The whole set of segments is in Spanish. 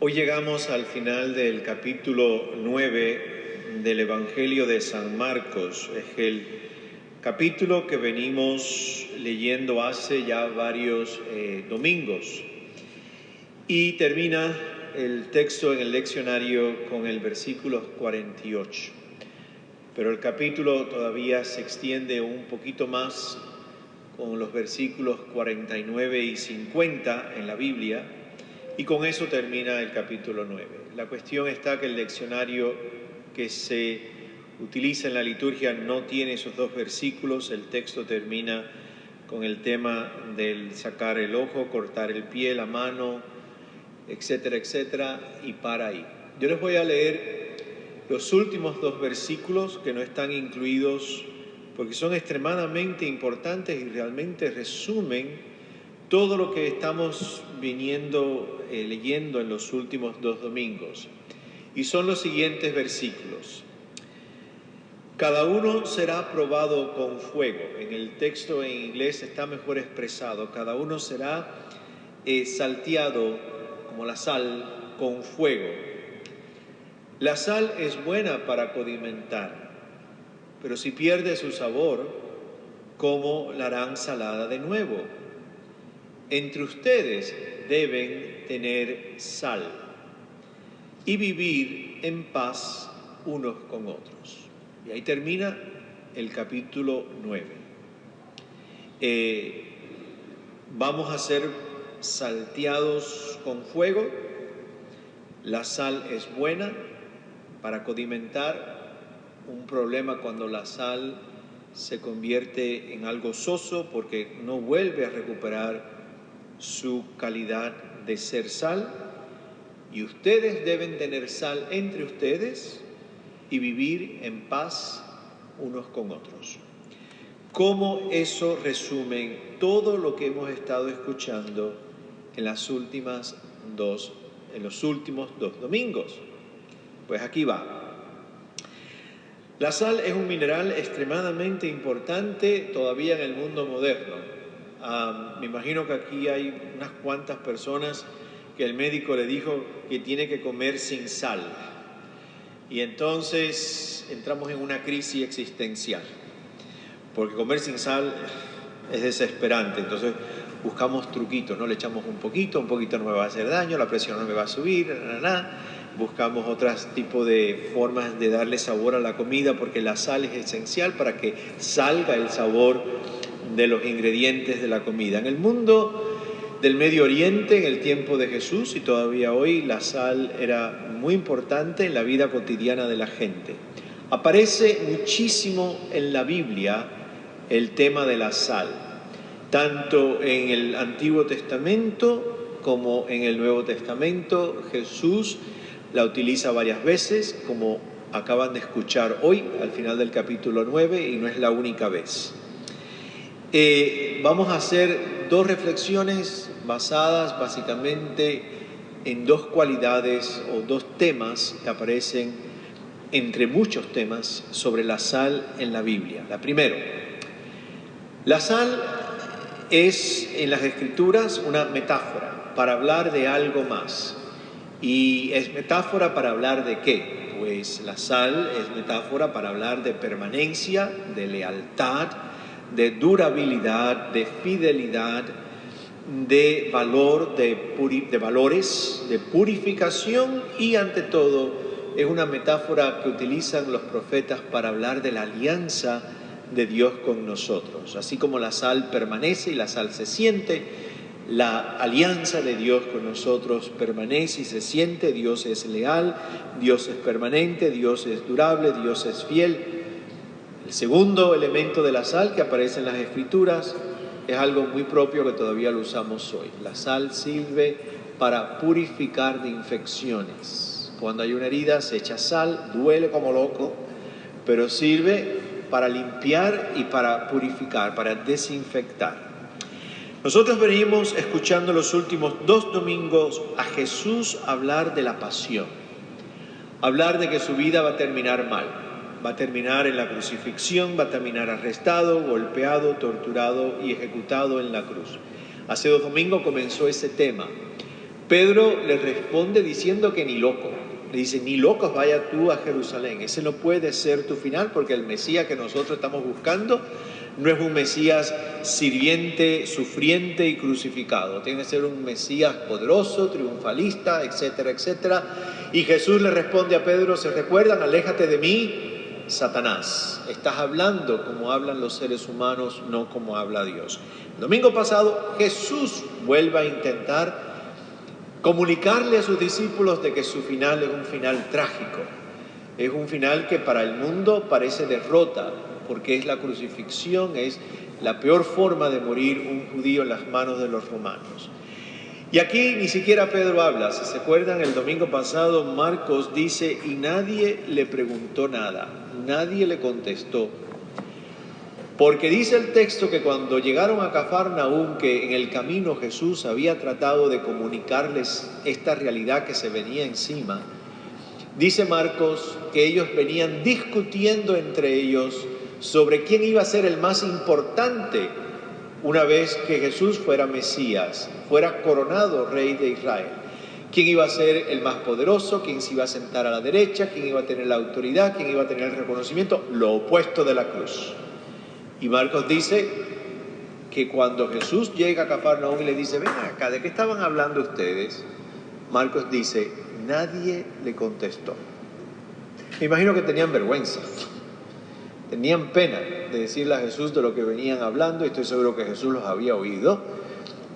Hoy llegamos al final del capítulo 9 del Evangelio de San Marcos. Es el capítulo que venimos leyendo hace ya varios domingos. Y termina el texto en el leccionario con el versículo 48. Pero el capítulo todavía se extiende un poquito más con los versículos 49 y 50 en la Biblia. Y con eso termina el capítulo 9. La cuestión está que el leccionario que se utiliza en la liturgia no tiene esos dos versículos. El texto termina con el tema del sacar el ojo, cortar el pie, la mano, etcétera, etcétera, y para ahí. Yo les voy a leer los últimos dos versículos que no están incluidos porque son extremadamente importantes y realmente resumen todo lo que estamos leyendo en los últimos dos domingos. Y son los siguientes versículos. Cada uno será probado con fuego. En el texto en inglés está mejor expresado. Cada uno será salteado como la sal con fuego. La sal es buena para condimentar, pero si pierde su sabor, ¿cómo la harán salada de nuevo? Entre ustedes deben tener sal y vivir en paz unos con otros. Y ahí termina el capítulo 9. Vamos a ser salteados con fuego. La sal es buena para condimentar. Un problema cuando la sal se convierte en algo soso porque no vuelve a recuperar su calidad de ser sal, y ustedes deben tener sal entre ustedes y vivir en paz unos con otros. ¿Cómo eso resume todo lo que hemos estado escuchando en los últimos dos domingos? Pues aquí va. La sal es un mineral extremadamente importante todavía en el mundo moderno. Me imagino que aquí hay unas cuantas personas que el médico le dijo que tiene que comer sin sal. Y entonces entramos en una crisis existencial, porque comer sin sal es desesperante. Entonces buscamos truquitos, ¿no? Le echamos un poquito no me va a hacer daño, la presión no me va a subir, Buscamos otros tipos de formas de darle sabor a la comida, porque la sal es esencial para que salga el sabor de los ingredientes de la comida. En el mundo del Medio Oriente, en el tiempo de Jesús y todavía hoy, la sal era muy importante en la vida cotidiana de la gente. Aparece muchísimo en la Biblia el tema de la sal, tanto en el Antiguo Testamento como en el Nuevo Testamento. Jesús la utiliza varias veces, como acaban de escuchar hoy al final del capítulo 9, y no es la única vez. Vamos a hacer dos reflexiones basadas básicamente en dos cualidades o dos temas que aparecen entre muchos temas sobre la sal en la Biblia. La primera, la sal es en las Escrituras una metáfora para hablar de algo más. ¿Y es metáfora para hablar de qué? Pues la sal es metáfora para hablar de permanencia, de lealtad, de durabilidad, de fidelidad, de valor, de valores, de purificación, y ante todo es una metáfora que utilizan los profetas para hablar de la alianza de Dios con nosotros. Así como la sal permanece y la sal se siente, la alianza de Dios con nosotros permanece y se siente. Dios es leal, Dios es permanente, Dios es durable, Dios es fiel. El segundo elemento de la sal que aparece en las Escrituras es algo muy propio que todavía lo usamos hoy. La sal sirve para purificar de infecciones. Cuando hay una herida se echa sal, duele como loco, pero sirve para limpiar y para purificar, para desinfectar. Nosotros venimos escuchando los últimos dos domingos a Jesús hablar de la pasión, hablar de que su vida va a terminar mal. Va a terminar en la crucifixión, va a terminar arrestado, golpeado, torturado y ejecutado en la cruz. Hace dos domingos comenzó ese tema. Pedro le responde diciendo que ni loco. Le dice, ni locos vaya tú a Jerusalén. Ese no puede ser tu final, porque el Mesías que nosotros estamos buscando no es un Mesías sirviente, sufriente y crucificado. Tiene que ser un Mesías poderoso, triunfalista, etcétera, etcétera. Y Jesús le responde a Pedro, ¿se recuerdan? Aléjate de mí, Satanás. Estás hablando como hablan los seres humanos, no como habla Dios. El domingo pasado Jesús vuelve a intentar comunicarle a sus discípulos de que su final es un final trágico. Es un final que para el mundo parece derrota, porque es la crucifixión, es la peor forma de morir un judío en las manos de los romanos. Y aquí ni siquiera Pedro habla. Si se acuerdan, el domingo pasado Marcos dice, y nadie le preguntó nada, nadie le contestó. Porque dice el texto que cuando llegaron a Cafarnaúm, que en el camino Jesús había tratado de comunicarles esta realidad que se venía encima, dice Marcos que ellos venían discutiendo entre ellos sobre quién iba a ser el más importante una vez que Jesús fuera Mesías, fuera coronado Rey de Israel. ¿Quién iba a ser el más poderoso? ¿Quién se iba a sentar a la derecha? ¿Quién iba a tener la autoridad? ¿Quién iba a tener el reconocimiento? Lo opuesto de la cruz. Y Marcos dice que cuando Jesús llega a Cafarnaúm y le dice, ven acá, ¿de qué estaban hablando ustedes? Marcos dice, nadie le contestó. Me imagino que tenían vergüenza, tenían pena de decirle a Jesús de lo que venían hablando, y estoy seguro que Jesús los había oído,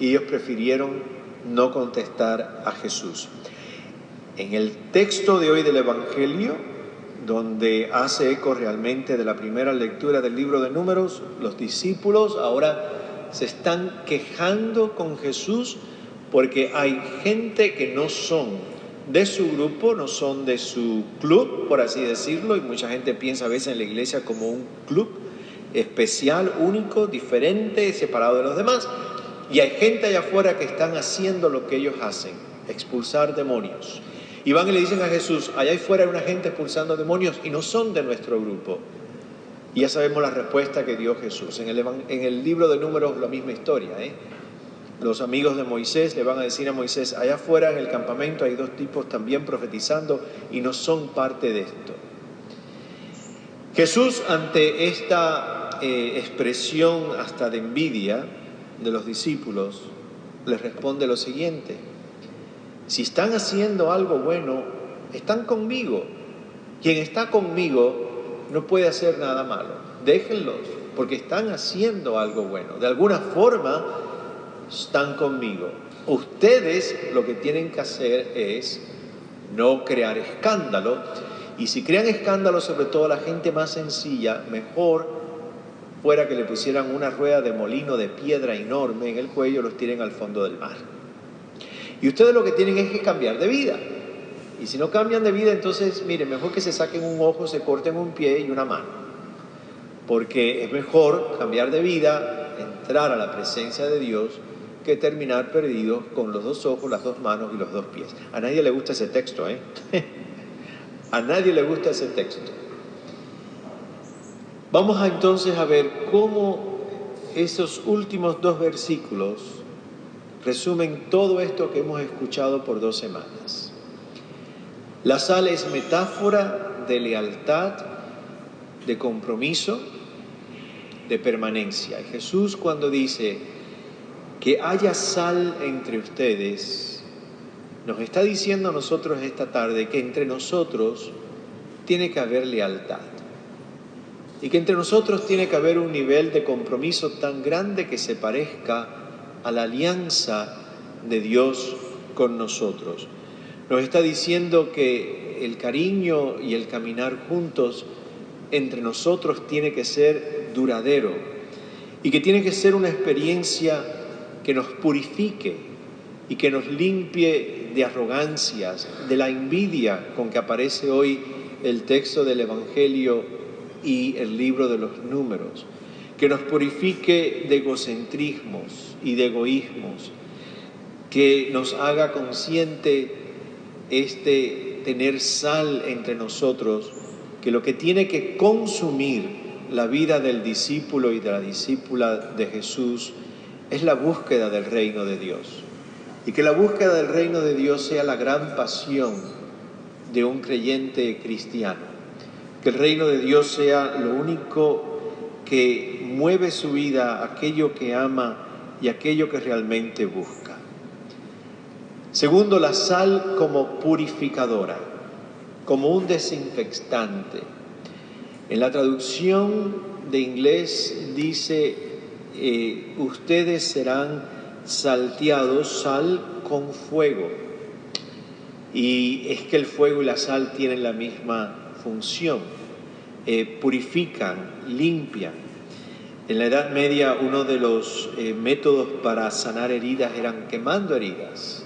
y ellos prefirieron no contestar a Jesús. En el texto de hoy del Evangelio, donde hace eco realmente de la primera lectura del libro de Números, los discípulos ahora se están quejando con Jesús porque hay gente que no son de su grupo, no son de su club, por así decirlo, y mucha gente piensa a veces en la iglesia como un club especial, único, diferente, separado de los demás, y hay gente allá afuera que están haciendo lo que ellos hacen, expulsar demonios. Y van y le dicen a Jesús, allá afuera hay una gente expulsando demonios y no son de nuestro grupo. Y ya sabemos la respuesta que dio Jesús. En el libro de Números la misma historia. Los amigos de Moisés le van a decir a Moisés, allá afuera en el campamento hay 2 tipos también profetizando y no son parte de esto. Jesús, ante esta expresión hasta de envidia de los discípulos, les responde lo siguiente: si están haciendo algo bueno, están conmigo. Quien está conmigo no puede hacer nada malo. Déjenlos, porque están haciendo algo bueno. De alguna forma están conmigo. Ustedes lo que tienen que hacer es no crear escándalo. Y si crean escándalo, sobre todo a la gente más sencilla, mejor fuera que le pusieran una rueda de molino de piedra enorme en el cuello y los tiren al fondo del mar. Y ustedes lo que tienen es que cambiar de vida. Y si no cambian de vida, entonces, miren, mejor que se saquen un ojo, se corten un pie y una mano. Porque es mejor cambiar de vida, entrar a la presencia de Dios, que terminar perdidos con los 2 ojos, las 2 manos y los 2 pies. A nadie le gusta ese texto, A nadie le gusta ese texto. Vamos entonces a ver cómo esos últimos 2 versículos resumen todo esto que hemos escuchado por 2 semanas. La sal es metáfora de lealtad, de compromiso, de permanencia. Y Jesús, cuando dice que haya sal entre ustedes, nos está diciendo a nosotros esta tarde que entre nosotros tiene que haber lealtad. Y que entre nosotros tiene que haber un nivel de compromiso tan grande que se parezca a la alianza de Dios con nosotros. Nos está diciendo que el cariño y el caminar juntos entre nosotros tiene que ser duradero y que tiene que ser una experiencia que nos purifique y que nos limpie de arrogancias, de la envidia con que aparece hoy el texto del Evangelio y el libro de los Números, que nos purifique de egocentrismos y de egoísmos, que nos haga consciente tener sal entre nosotros, que lo que tiene que consumir la vida del discípulo y de la discípula de Jesús es la búsqueda del reino de Dios. y que la búsqueda del reino de Dios sea la gran pasión de un creyente cristiano. Que el reino de Dios sea lo único que mueve su vida, aquello que ama y aquello que realmente busca. Segundo, la sal como purificadora, como un desinfectante. En la traducción de inglés dice, ustedes serán salteados, sal con fuego. Y es que el fuego y la sal tienen la misma función, purifican, limpian. En la Edad Media uno de los métodos para sanar heridas eran quemando heridas.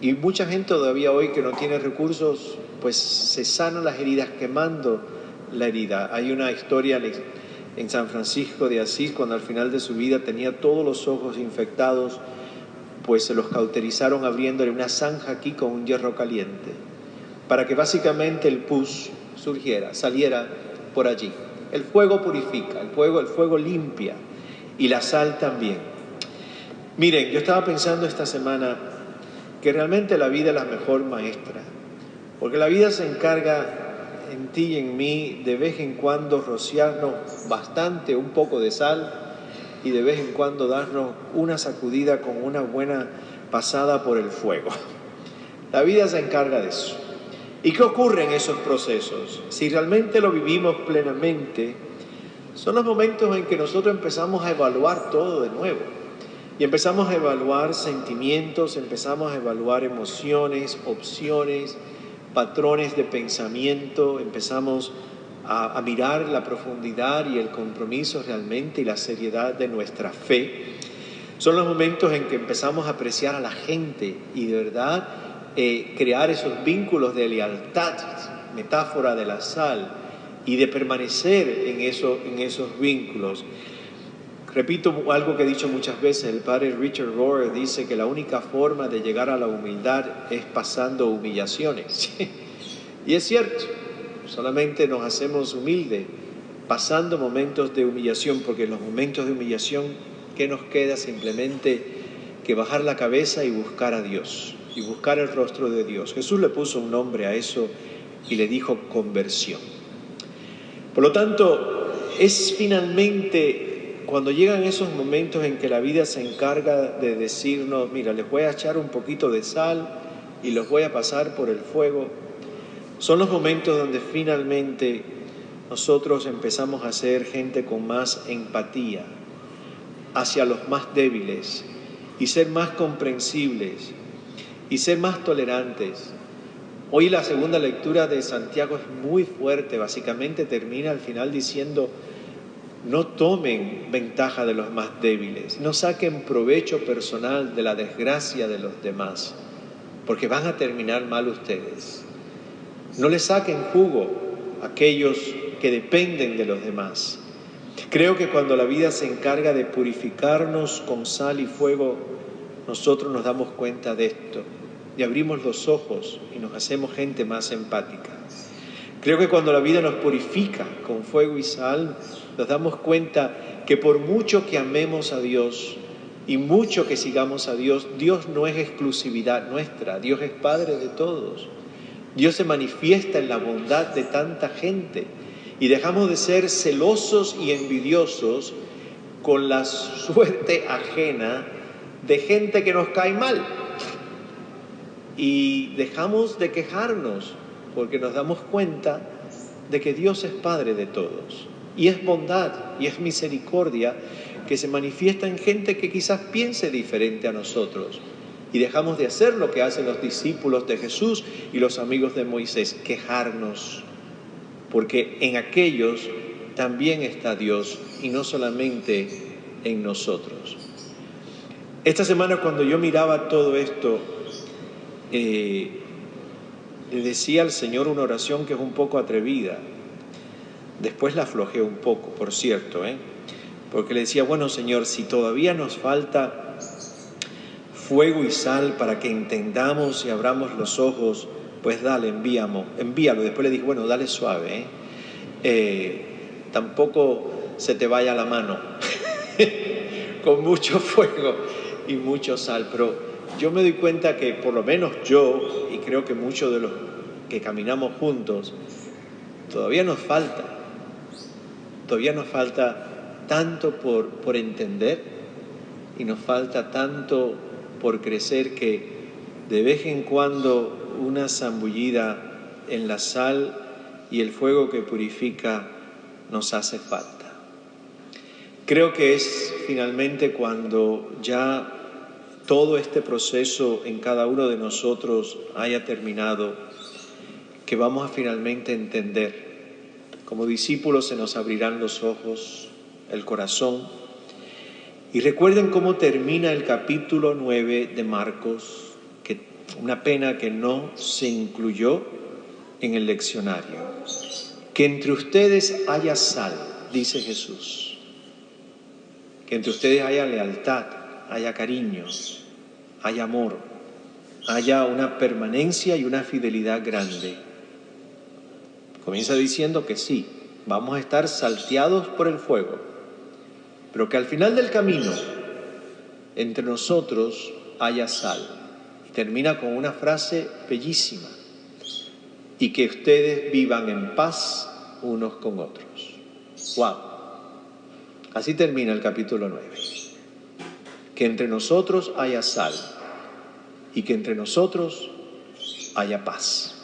Y mucha gente todavía hoy que no tiene recursos, pues se sanan las heridas quemando la herida. Hay una historia en San Francisco de Asís, cuando al final de su vida tenía todos los ojos infectados, pues se los cauterizaron abriéndole una zanja aquí con un hierro caliente, para que básicamente el pus saliera por allí. El fuego purifica, el fuego limpia, y la sal también. Miren, yo estaba pensando esta semana que realmente la vida es la mejor maestra, porque la vida se encarga en ti y en mí de vez en cuando rociarnos bastante, un poco de sal, y de vez en cuando darnos una sacudida con una buena pasada por el fuego. La vida se encarga de eso. ¿Y qué ocurre en esos procesos? Si realmente lo vivimos plenamente, son los momentos en que nosotros empezamos a evaluar todo de nuevo. Y empezamos a evaluar sentimientos, empezamos a evaluar emociones, opciones, patrones de pensamiento, empezamos a mirar la profundidad y el compromiso realmente y la seriedad de nuestra fe. Son los momentos en que empezamos a apreciar a la gente y de verdad crear esos vínculos de lealtad, metáfora de la sal, y de permanecer en esos vínculos. Repito algo que he dicho muchas veces, el padre Richard Rohr dice que la única forma de llegar a la humildad es pasando humillaciones. Y es cierto, solamente nos hacemos humildes pasando momentos de humillación, porque en los momentos de humillación, ¿qué nos queda? Simplemente que bajar la cabeza y buscar a Dios, y buscar el rostro de Dios. Jesús le puso un nombre a eso y le dijo conversión. Por lo tanto, es finalmente cuando llegan esos momentos en que la vida se encarga de decirnos, mira, les voy a echar un poquito de sal y los voy a pasar por el fuego, son los momentos donde finalmente nosotros empezamos a ser gente con más empatía hacia los más débiles y ser más comprensibles y ser más tolerantes. Hoy la segunda lectura de Santiago es muy fuerte, básicamente termina al final diciendo, no tomen ventaja de los más débiles, no saquen provecho personal de la desgracia de los demás, porque van a terminar mal ustedes. No le saquen jugo a aquellos que dependen de los demás. Creo que cuando la vida se encarga de purificarnos con sal y fuego, nosotros nos damos cuenta de esto y abrimos los ojos y nos hacemos gente más empática. Creo que cuando la vida nos purifica con fuego y sal, nos damos cuenta que por mucho que amemos a Dios y mucho que sigamos a Dios, Dios no es exclusividad nuestra, Dios es Padre de todos. Dios se manifiesta en la bondad de tanta gente y dejamos de ser celosos y envidiosos con la suerte ajena de gente que nos cae mal. Y dejamos de quejarnos porque nos damos cuenta de que Dios es Padre de todos. Y es bondad y es misericordia que se manifiesta en gente que quizás piense diferente a nosotros. Y dejamos de hacer lo que hacen los discípulos de Jesús y los amigos de Moisés, quejarnos. Porque en aquellos también está Dios y no solamente en nosotros. Esta semana cuando yo miraba todo esto, le decía al Señor una oración que es un poco atrevida. Después la aflojé un poco, por cierto, porque le decía, bueno Señor, si todavía nos falta fuego y sal para que entendamos y abramos los ojos, pues dale, envíalo. Después le dije, bueno, dale suave, tampoco se te vaya la mano con mucho fuego y mucho sal, pero yo me doy cuenta que por lo menos yo, y creo que muchos de los que caminamos juntos, todavía nos falta tanto por entender y nos falta tanto por crecer que de vez en cuando una zambullida en la sal y el fuego que purifica nos hace falta. Creo que es finalmente cuando ya todo este proceso en cada uno de nosotros haya terminado, que vamos a finalmente entender. Como discípulos se nos abrirán los ojos, el corazón. Y recuerden cómo termina el capítulo 9 de Marcos, que una pena que no se incluyó en el leccionario. Que entre ustedes haya sal, dice Jesús. Que entre ustedes haya lealtad, haya cariño, haya amor, haya una permanencia y una fidelidad grande. Comienza diciendo que sí, vamos a estar salteados por el fuego, pero que al final del camino, entre nosotros haya sal. Y termina con una frase bellísima: y que ustedes vivan en paz unos con otros. ¡Wow! Así termina el capítulo 9. Que entre nosotros haya sal y que entre nosotros haya paz.